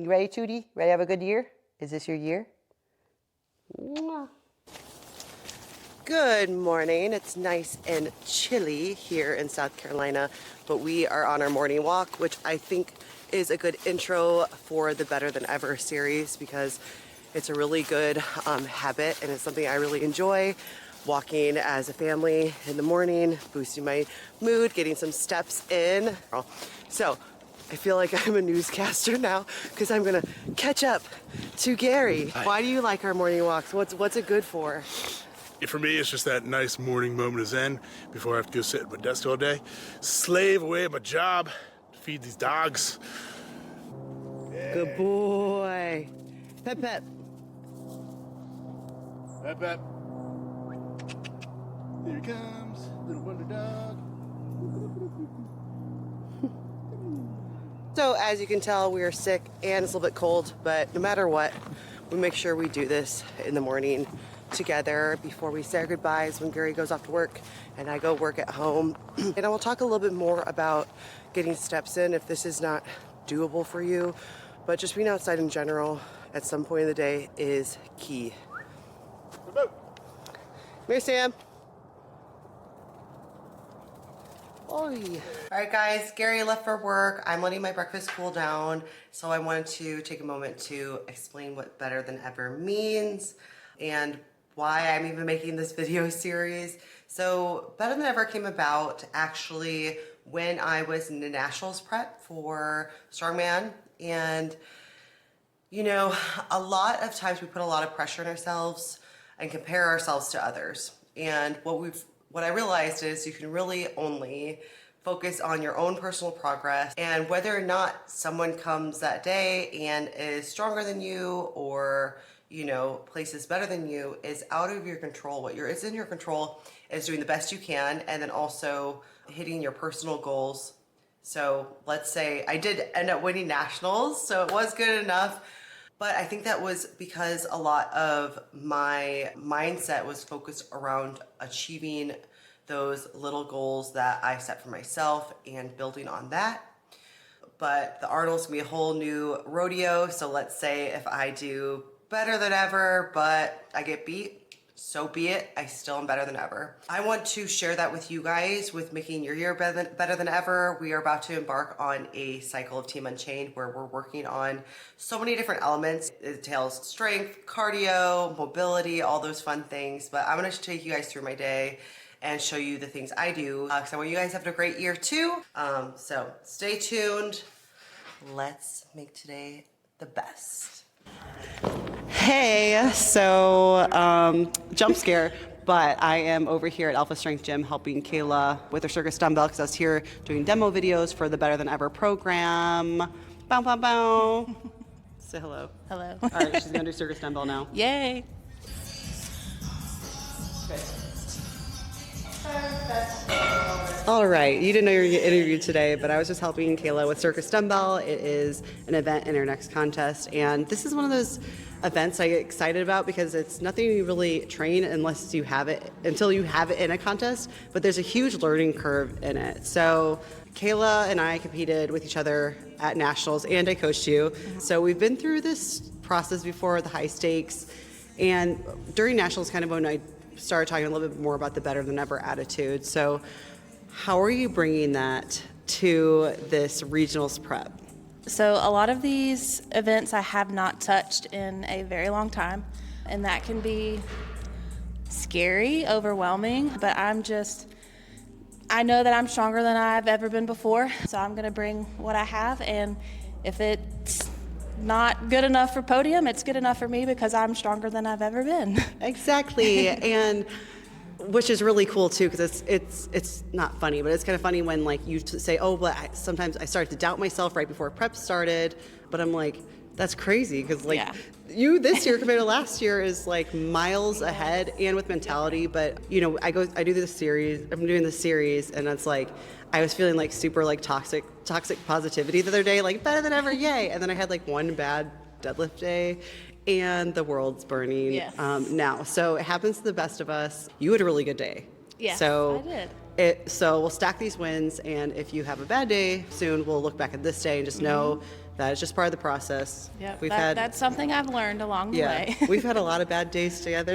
You ready, Tootie? Ready to have a good year? Is this your year? Mwah. Good morning. It's nice and chilly here in South Carolina, but we are on our morning walk, which I think is a good intro for the Better Than Ever series because it's a really good habit and it's something I really enjoy. Walking as a family in the morning, boosting my mood, getting some steps in. So I feel like I'm a newscaster now because I'm gonna catch up to Gary. Why do you like our morning walks? What's it good for? For me, it's just that nice morning moment of zen before I have to go sit at my desk all day, slave away at my job, feed these dogs. Yeah. Good boy. Pep, pep. Pep, pep. Here he comes, little wonder dog. So as you can tell, we are sick and it's a little bit cold, but no matter what, we make sure we do this in the morning together before we say our goodbyes when Gary goes off to work and I go work at home. And I will talk a little bit more about getting steps in if this is not doable for you, but just being outside in general at some point in the day is key. Come here, Sam. Oi. All right, guys, Gary left for work. I'm letting my breakfast cool down, so I wanted to take a moment to explain what Better Than Ever means and why I'm even making this video series. So Better Than Ever came about actually when I was in the nationals prep for Strongman. And you know, a lot of times we put a lot of pressure on ourselves and compare ourselves to others. And what I realized is you can really only focus on your own personal progress, and whether or not someone comes that day and is stronger than you or, you know, places better than you is out of your control. What is in your control is doing the best you can and then also hitting your personal goals. So let's say I did end up winning nationals, so it was good enough. But I think that was because a lot of my mindset was focused around achieving those little goals that I set for myself and building on that. But the Arnold's gonna be a whole new rodeo. So let's say if I do better than ever, but I get beat, so be it. I still am better than ever. I want to share that with you guys with making your year better than ever. We are about to embark on a cycle of Team Unchained where we're working on so many different elements. It entails strength, cardio, mobility, all those fun things. But I'm gonna take you guys through my day and show you the things I do because I want you guys to have a great year too. So stay tuned. Let's make today the best. Hey, so jump scare, but I am over here at Alpha Strength Gym helping Kayla with her circus dumbbell because I was here doing demo videos for the Better Than Ever program. Bow, bow, bow. Say hello. Hello. All right, she's gonna do circus dumbbell now. Yay. Okay. All right, you didn't know you were getting interviewed today, but I was just helping Kayla with circus dumbbell. It is an event in her next contest, and this is one of those events I get excited about because it's nothing you really train unless you have it, until you have it in a contest, but there's a huge learning curve in it. So Kayla and I competed with each other at nationals, and I coached you. So we've been through this process before, the high stakes, and during nationals kind of when I started talking a little bit more about the Better Than Ever attitude. So how are you bringing that to this regionals prep? So a lot of these events I have not touched in a very long time, and that can be scary, overwhelming, but I know that I'm stronger than I've ever been before, so I'm gonna bring what I have, and if it's not good enough for podium, it's good enough for me because I'm stronger than I've ever been. Exactly, and which is really cool too, because it's not funny, but it's kind of funny when like you say, oh, but sometimes I started to doubt myself right before prep started, but I'm like, that's crazy because like you this year compared to last year is like miles ahead and with mentality. But you know, I do this series. I'm doing this series, and it's like I was feeling like super like toxic positivity the other day, like better than ever, yay! And then I had like one bad deadlift day, and the world's burning now. So it happens to the best of us. You had a really good day. Yeah, so I did. So we'll stack these wins, and if you have a bad day soon, we'll look back at this day and just know That is just part of the process. Yep, that's something I've learned along the way. We've had a lot of bad days together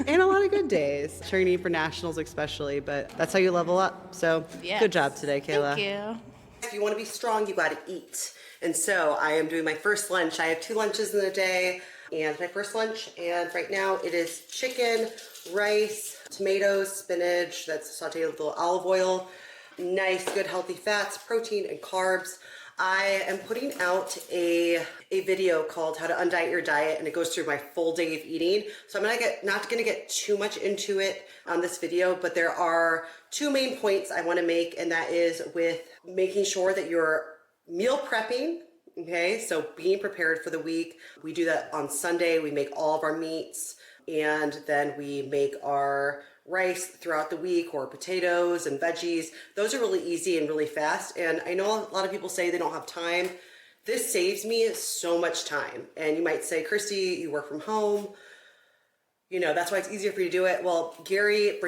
and a lot of good days, training for nationals especially, but that's how you level up. So good job today, Kayla. Thank you. If you want to be strong, you got to eat. And so I am doing my first lunch. I have 2 lunches in a day, and my first lunch, and right now it is chicken, rice, tomatoes, spinach that's sauteed with a little olive oil, nice, good, healthy fats, protein, and carbs. I am putting out a video called How to Undiet Your Diet, and it goes through my full day of eating. So I'm not gonna get too much into it on this video, but there are 2 main points I wanna make, and that is with making sure that you're meal prepping, okay? So being prepared for the week. We do that on Sunday. We make all of our meats, and then we make our rice throughout the week, or potatoes and veggies. Those are really easy and really fast. And I know a lot of people say they don't have time. This saves me so much time. And you might say, Christy, you work from home. You know, that's why it's easier for you to do it. Well, Gary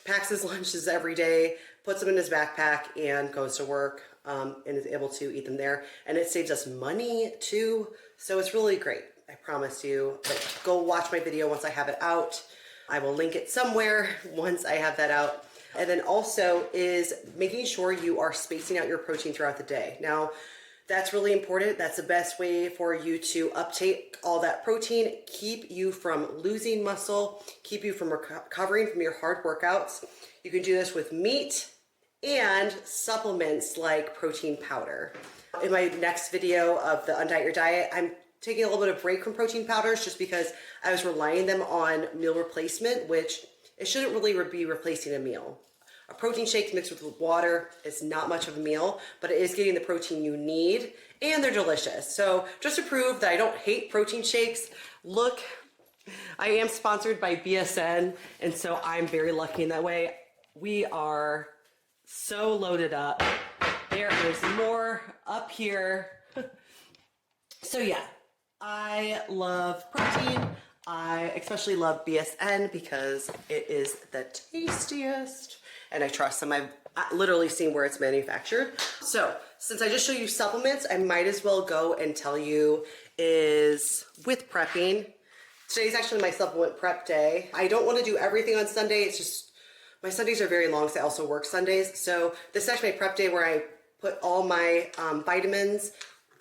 packs his lunches every day, puts them in his backpack, and goes to work and is able to eat them there. And it saves us money too. So it's really great. I promise you. But go watch my video once I have it out. I will link it somewhere once I have that out. And then also is making sure you are spacing out your protein throughout the day. Now, that's really important. That's the best way for you to uptake all that protein, keep you from losing muscle, keep you from recovering from your hard workouts. You can do this with meat and supplements like protein powder. In my next video of the Undiet Your Diet, I'm taking a little bit of break from protein powders just because I was relying them on meal replacement, which it shouldn't really be replacing a meal. A protein shake mixed with water is not much of a meal, but it is getting the protein you need, and they're delicious. So just to prove that I don't hate protein shakes, look, I am sponsored by BSN, and so I'm very lucky in that way. We are so loaded up. There is more up here. So yeah. I love protein. I especially love BSN because it is the tastiest, and I trust them. I've literally seen where it's manufactured. So since I just showed you supplements, I might as well go and tell you is with prepping. Today's actually my supplement prep day. I don't want to do everything on Sunday. It's just my Sundays are very long, so I also work Sundays. So this is actually my prep day where I put all my vitamins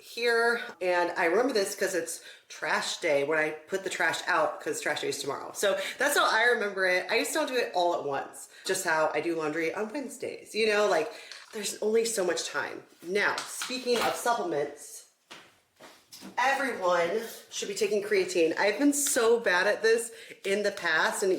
here, and I remember this because it's trash day when I put the trash out, because trash day is tomorrow. So that's how I remember it. I just don't do it all at once. Just how I do laundry on Wednesdays. You know, like there's only so much time. Now, speaking of supplements, everyone should be taking creatine. I've been so bad at this in the past, and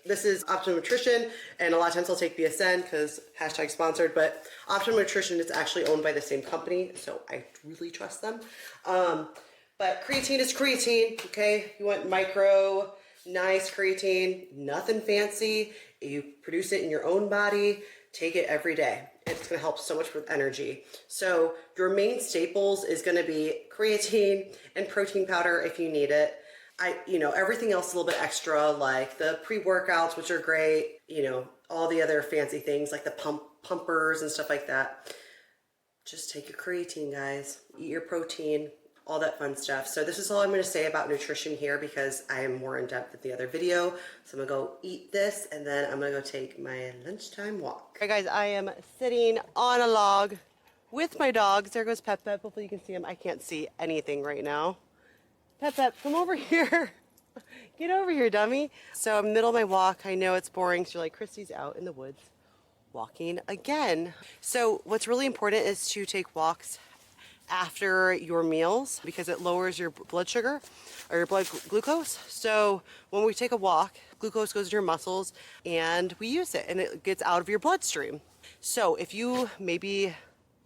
this is Optimum Nutrition, and a lot of times I'll take BSN because hashtag sponsored, but Optimum Nutrition is actually owned by the same company, so I really trust them. But creatine is creatine, okay? You want micro, nice creatine, nothing fancy. You produce it in your own body, take it every day. It's gonna help so much with energy. So your main staples is gonna be creatine and protein powder if you need it. Everything else a little bit extra, like the pre-workouts, which are great, all the other fancy things like the pumpers and stuff like that. Just take your creatine, guys. Eat your protein, all that fun stuff. So this is all I'm going to say about nutrition here because I am more in depth at the other video. So I'm going to go eat this, and then I'm going to go take my lunchtime walk. All right, guys, I am sitting on a log with my dogs. There goes Pep Pep. Hopefully you can see him. I can't see anything right now. Pep Pep, come over here. Get over here, dummy. So I'm in the middle of my walk. I know it's boring. So you're like, Christy's out in the woods walking again. So what's really important is to take walks after your meals because it lowers your blood sugar or your blood glucose. So when we take a walk, glucose goes into your muscles and we use it and it gets out of your bloodstream. So if you maybe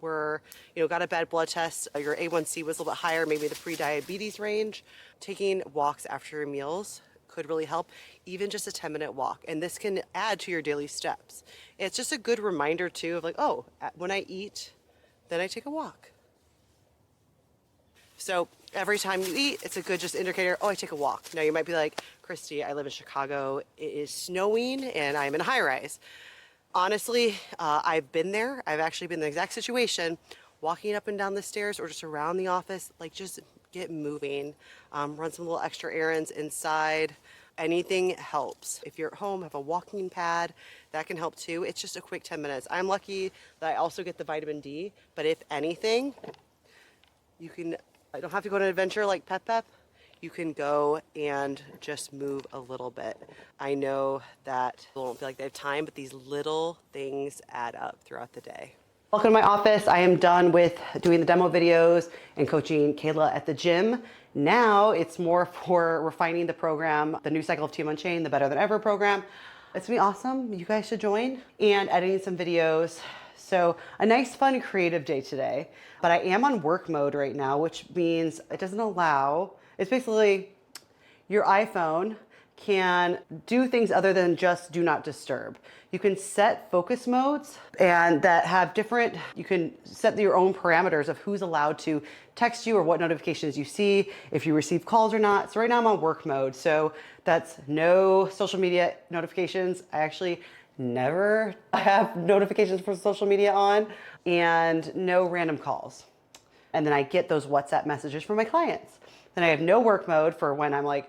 got a bad blood test, your A1C was a little bit higher, maybe the pre-diabetes range, taking walks after your meals could really help, even just a 10-minute walk. And this can add to your daily steps. It's just a good reminder too of like, oh, when I eat, then I take a walk. So every time you eat, it's a good just indicator, oh, I take a walk. Now you might be like, Christy, I live in Chicago. It is snowing and I'm in a high rise. Honestly, I've been there. I've actually been in the exact situation walking up and down the stairs or just around the office, like just get moving. Run some little extra errands inside. Anything helps. If you're at home, have a walking pad, that can help too. It's just a quick 10 minutes. I'm lucky that I also get the vitamin D, but if anything, I don't have to go on an adventure like Pep. You can go and just move a little bit. I know that people don't feel like they have time, but these little things add up throughout the day. Welcome to my office. I am done with doing the demo videos and coaching Kayla at the gym. Now it's more for refining the program, the new cycle of Team Unchained, the Better Than Ever program. It's gonna be awesome. You guys should join, and editing some videos. So a nice, fun, creative day today. But I am on work mode right now, which means it doesn't allow, it's basically your iPhone can do things other than just do not disturb. You can set focus modes and that have different, you can set your own parameters of who's allowed to text you or what notifications you see, if you receive calls or not. So right now I'm on work mode. So that's no social media notifications. I actually never have notifications for social media on, and no random calls. And then I get those WhatsApp messages from my clients. Then I have no work mode for when I'm like,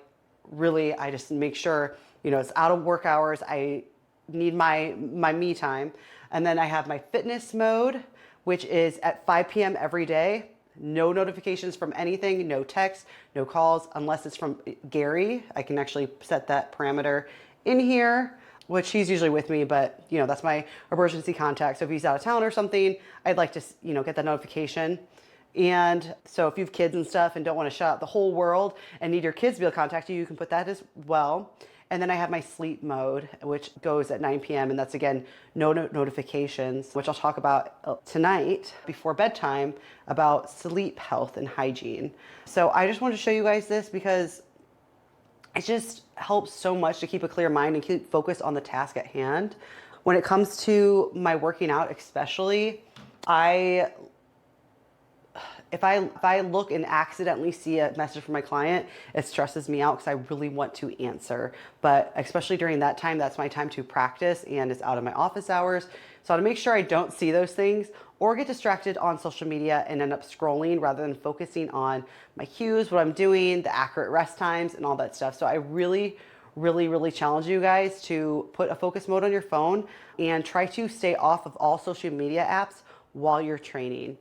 really, I just make sure, it's out of work hours. I need my me time. And then I have my fitness mode, which is at 5 p.m. every day. No notifications from anything, no text, no calls, unless it's from Gary. I can actually set that parameter in here, which he's usually with me, but that's my emergency contact. So if he's out of town or something, I'd like to, get that notification. And so if you have kids and stuff and don't want to shut out the whole world and need your kids to be able to contact you, you can put that as well. And then I have my sleep mode, which goes at 9 p.m. And that's, again, no notifications, which I'll talk about tonight before bedtime about sleep health and hygiene. So I just wanted to show you guys this because it just helps so much to keep a clear mind and keep focused on the task at hand. When it comes to my working out, especially, if I look and accidentally see a message from my client, it stresses me out because I really want to answer. But especially during that time, that's my time to practice and it's out of my office hours. So I want to make sure I don't see those things or get distracted on social media and end up scrolling rather than focusing on my cues, what I'm doing, the accurate rest times and all that stuff. So I really challenge you guys to put a focus mode on your phone and try to stay off of all social media apps while you're training.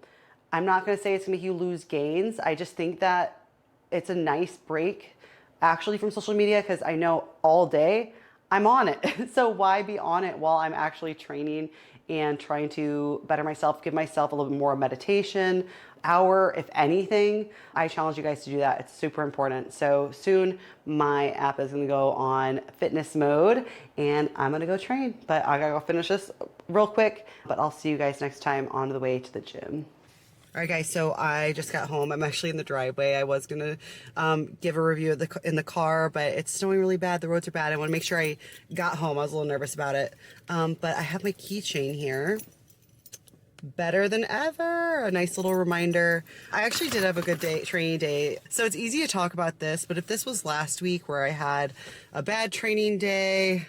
I'm not going to say it's going to make you lose gains. I just think that it's a nice break actually from social media because I know all day I'm on it. So why be on it while I'm actually training and trying to better myself, give myself a little bit more meditation hour, if anything. I challenge you guys to do that. It's super important. So soon my app is going to go on fitness mode and I'm going to go train, but I got to go finish this real quick, but I'll see you guys next time on the way to the gym. All right, guys, so I just got home. I'm actually in the driveway. I was going to give a review of in the car, but it's snowing really bad. The roads are bad. I want to make sure I got home. I was a little nervous about it. But I have my keychain here. Better Than Ever. A nice little reminder. I actually did have a good day, training day. So it's easy to talk about this, but if this was last week where I had a bad training day,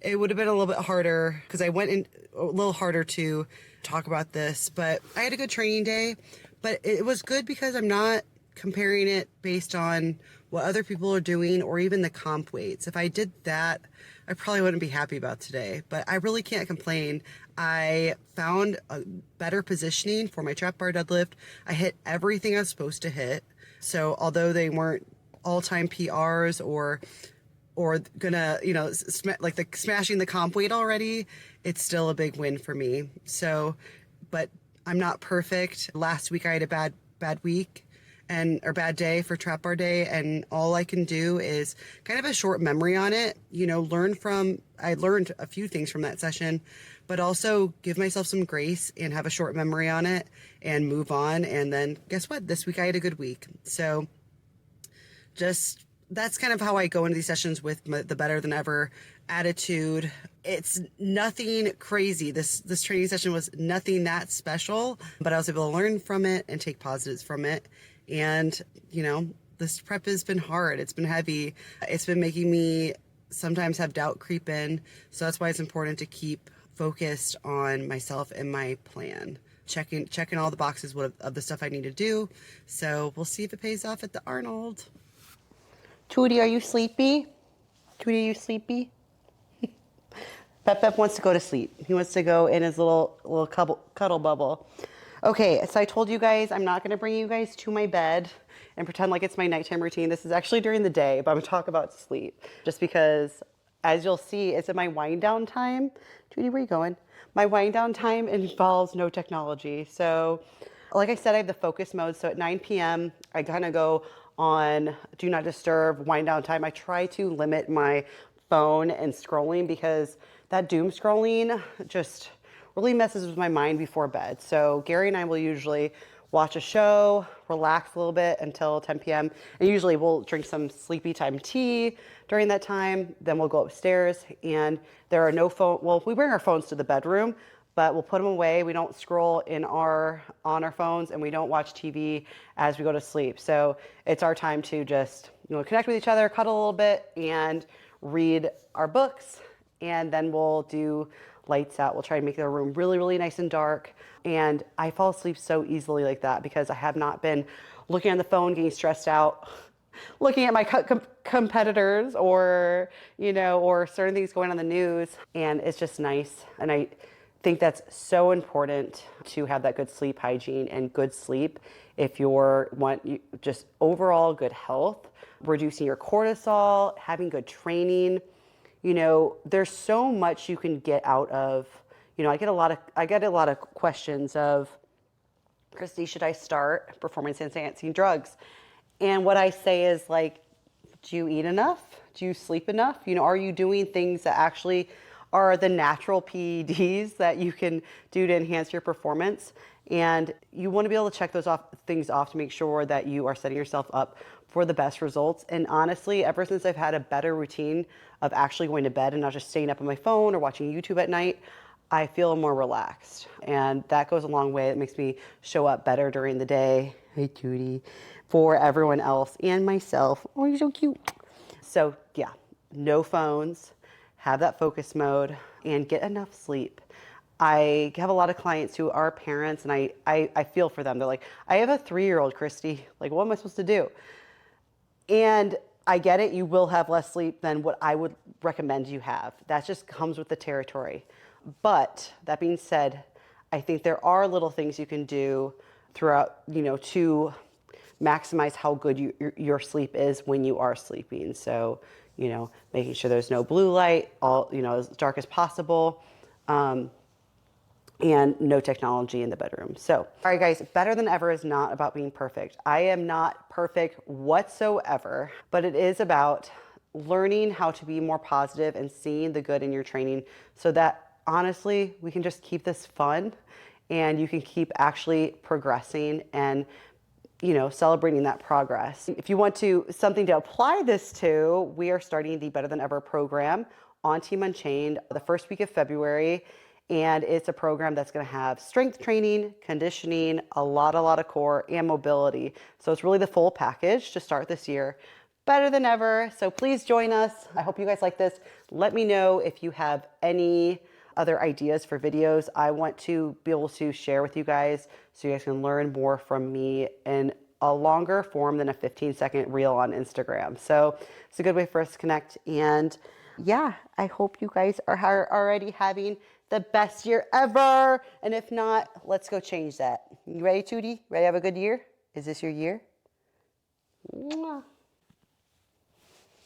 it would have been a little bit harder because I went in a little harder to talk about this, but I had a good training day, but it was good because I'm not comparing it based on what other people are doing or even the comp weights. If I did that, I probably wouldn't be happy about today, but I really can't complain. I found a better positioning for my trap bar deadlift. I hit everything I was supposed to hit. So although they weren't all-time PRs or gonna, smashing the comp weight already, it's still a big win for me. So, but I'm not perfect. Last week I had a bad week or bad day for trap bar day, and all I can do is kind of a short memory on it. I learned a few things from that session, but also give myself some grace and have a short memory on it and move on. And then guess what? This week I had a good week. So that's kind of how I go into these sessions with the Better Than Ever attitude. It's nothing crazy. This training session was nothing that special, but I was able to learn from it and take positives from it. And, this prep has been hard. It's been heavy. It's been making me sometimes have doubt creep in. So that's why it's important to keep focused on myself and my plan checking all the boxes of the stuff I need to do. So we'll see if it pays off at the Arnold. Tootie, are you sleepy? Tootie, are you sleepy? Pep wants to go to sleep. He wants to go in his little cuddle bubble. Okay, so I told you guys I'm not going to bring you guys to my bed and pretend like it's my nighttime routine. This is actually during the day, but I'm going to talk about sleep. Just because, as you'll see, it's in my wind down time. Tootie, where are you going? My wind down time involves no technology. So, like I said, I have the focus mode. So at 9 p.m., I kind of go on do not disturb, wind down time. I try to limit my phone and scrolling because that doom scrolling just really messes with my mind before bed. So Gary and I will usually watch a show, relax a little bit until 10 p.m. And usually we'll drink some sleepy time tea during that time. Then we'll go upstairs and there are no phone. Well, we bring our phones to the bedroom, but we'll put them away. We don't scroll on our phones and we don't watch TV as we go to sleep. So it's our time to just, connect with each other, cuddle a little bit and read our books. And then we'll do lights out. We'll try to make the room really, really nice and dark. And I fall asleep so easily like that because I have not been looking on the phone, getting stressed out, looking at my competitors or certain things going on the news. And it's just nice. And I think that's so important to have that good sleep hygiene and good sleep if want just overall good health, reducing your cortisol, having good training. There's so much you can get out of, I get a lot of questions of, Christy, should I start performance enhancing drugs? And what I say is do you eat enough? Do you sleep enough? Are you doing things that actually are the natural PEDs that you can do to enhance your performance? And you want to be able to check those things off to make sure that you are setting yourself up for the best results. And honestly, ever since I've had a better routine of actually going to bed and not just staying up on my phone or watching YouTube at night, I feel more relaxed. And that goes a long way. It makes me show up better during the day. Hey, Tootie. For everyone else and myself. Oh, you're so cute. So yeah, no phones, have that focus mode, and get enough sleep. I have a lot of clients who are parents, and I feel for them. They're like, I have a 3-year-old, Christy. Like, what am I supposed to do? And I get it. You will have less sleep than what I would recommend you have. That just comes with the territory. But that being said, I think there are little things you can do throughout, to maximize how good your sleep is when you are sleeping. So, making sure there's no blue light, as dark as possible. And no technology in the bedroom. So, all right, guys, better than ever is not about being perfect. I am not perfect whatsoever, but it is about learning how to be more positive and seeing the good in your training so that honestly, we can just keep this fun and you can keep actually progressing and celebrating that progress. If you want something to apply this to, we are starting the Better Than Ever program on Team Unchained the first week of February. And it's a program that's going to have strength training, conditioning, a lot of core and mobility. So it's really the full package to start this year. Better than ever. So please join us. I hope you guys like this. Let me know if you have any other ideas for videos. I want to be able to share with you guys so you guys can learn more from me in a longer form than a 15-second reel on Instagram. So it's a good way for us to connect. And yeah, I hope you guys are already having the best year ever. And if not, let's go change that. You ready, Tootie? Ready to have a good year? Is this your year? Mwah.